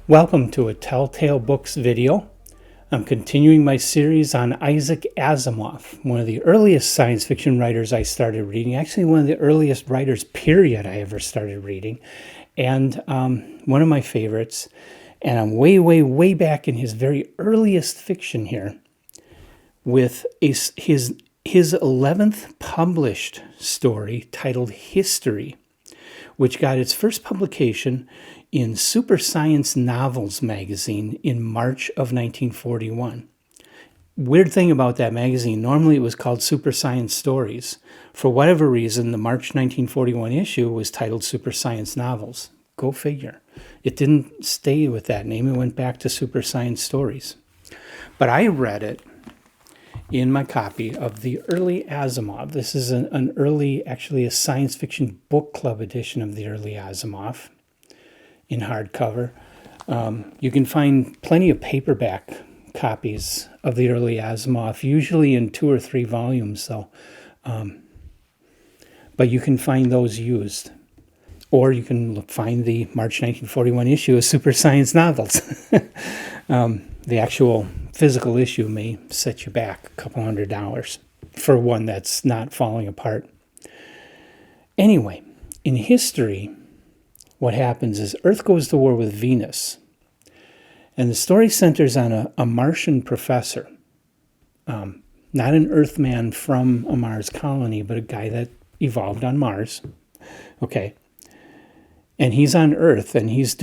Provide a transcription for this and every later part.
Welcome to a Telltale Books video. I'm continuing my series on Isaac Asimov, one of the earliest science fiction writers I started reading, actually one of the earliest writers, period, I ever started reading, and one of my favorites. And I'm way back in his very earliest fiction here with his 11th published story titled History, which got its first publication in Super Science Novels magazine in March of 1941. Weird thing about that magazine, normally it was called Super Science Stories. For whatever reason, the March 1941 issue was titled Super Science Novels. Go figure. It didn't stay with that name, it went back to Super Science Stories. But I read it in my copy of the early Asimov. This is an early, actually a science fiction book club edition of the early Asimov in hardcover. You can find plenty of paperback copies of the early Asimov, usually in 2 or 3 volumes though. But you can find those used. Or you can find the March 1941 issue of Super Science Novels. The actual physical issue may set you back a couple $100 for one that's not falling apart. Anyway, in history, what happens is Earth goes to war with Venus. And the story centers on a Martian professor. Not an Earthman from a Mars colony, but a guy that evolved on Mars. Okay. And he's on Earth, and he's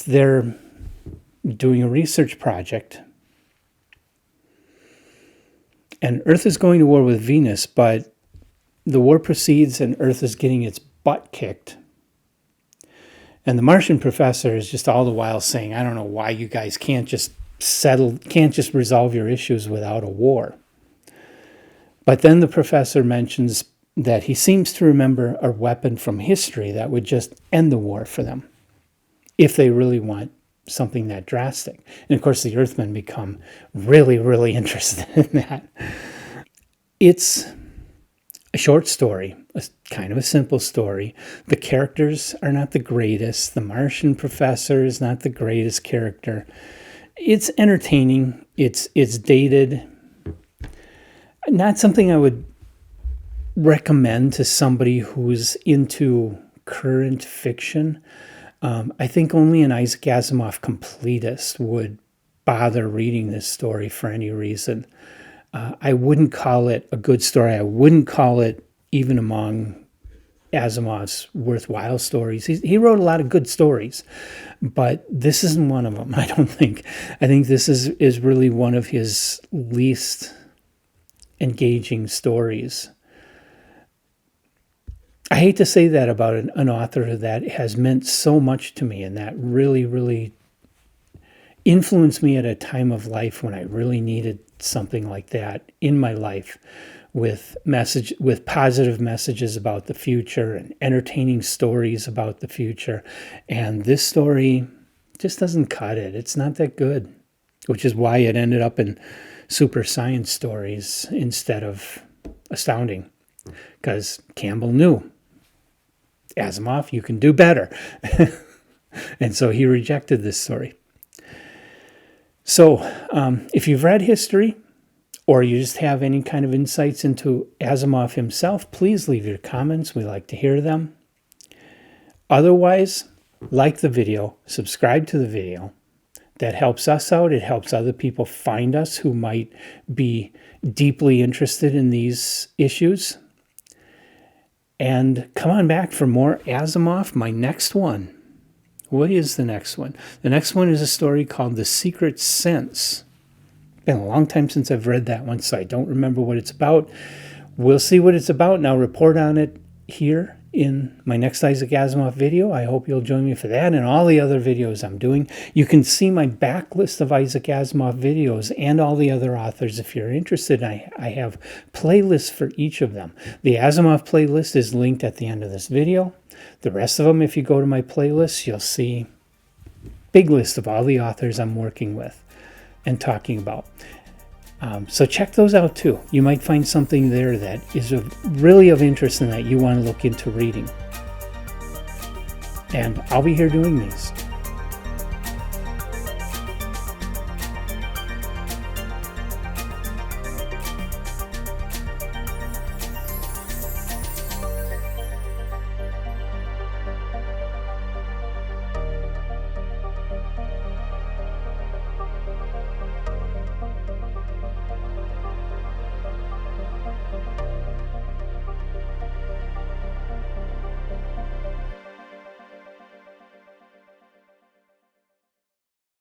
there doing a research project. And Earth is going to war with Venus, but the war proceeds and Earth is getting its butt kicked. And the Martian professor is just all the while saying, I don't know why you guys can't just resolve your issues without a war. But then the professor mentions that he seems to remember a weapon from history that would just end the war for them, if they really want something that drastic. And of course, the Earthmen become really interested in that. It's a short story, kind of a simple story. The characters are not the greatest. The Martian professor is not the greatest character. It's entertaining. It's dated. Not something I would recommend to somebody who's into current fiction. I think only an Isaac Asimov completist would bother reading this story for any reason. I wouldn't call it a good story. I wouldn't call it even among Asimov's worthwhile stories. He wrote a lot of good stories, but this isn't one of them, I don't think. I think this is really one of his least engaging stories. I hate to say that about an author that has meant so much to me and that really influenced me at a time of life when I really needed something like that in my life, with positive messages about the future and entertaining stories about the future. And this story just doesn't cut it. It's not that good, which is why it ended up in Super Science Stories instead of Astounding, because Campbell knew, Asimov, you can do better. And so he rejected this story. So if you've read history, or you just have any kind of insights into Asimov himself, please leave your comments. We like to hear them. Otherwise, like the video, subscribe to the video. That helps us out. It helps other people find us who might be deeply interested in these issues. And come on back for more Asimov. My next one. What is the next one? The next one is a story called The Secret Sense. Been a long time since I've read that one, so I don't remember what it's about. We'll see what it's about, and I'll report on it here in my next Isaac Asimov video. I hope you'll join me for that and all the other videos I'm doing. You can see my backlist of Isaac Asimov videos and all the other authors if you're interested. I have playlists for each of them. The Asimov playlist is linked at the end of this video. The rest of them, if you go to my playlist, you'll see a big list of all the authors I'm working with and talking about. So check those out too. You might find something there that is really of interest and that you want to look into reading. And I'll be here doing these.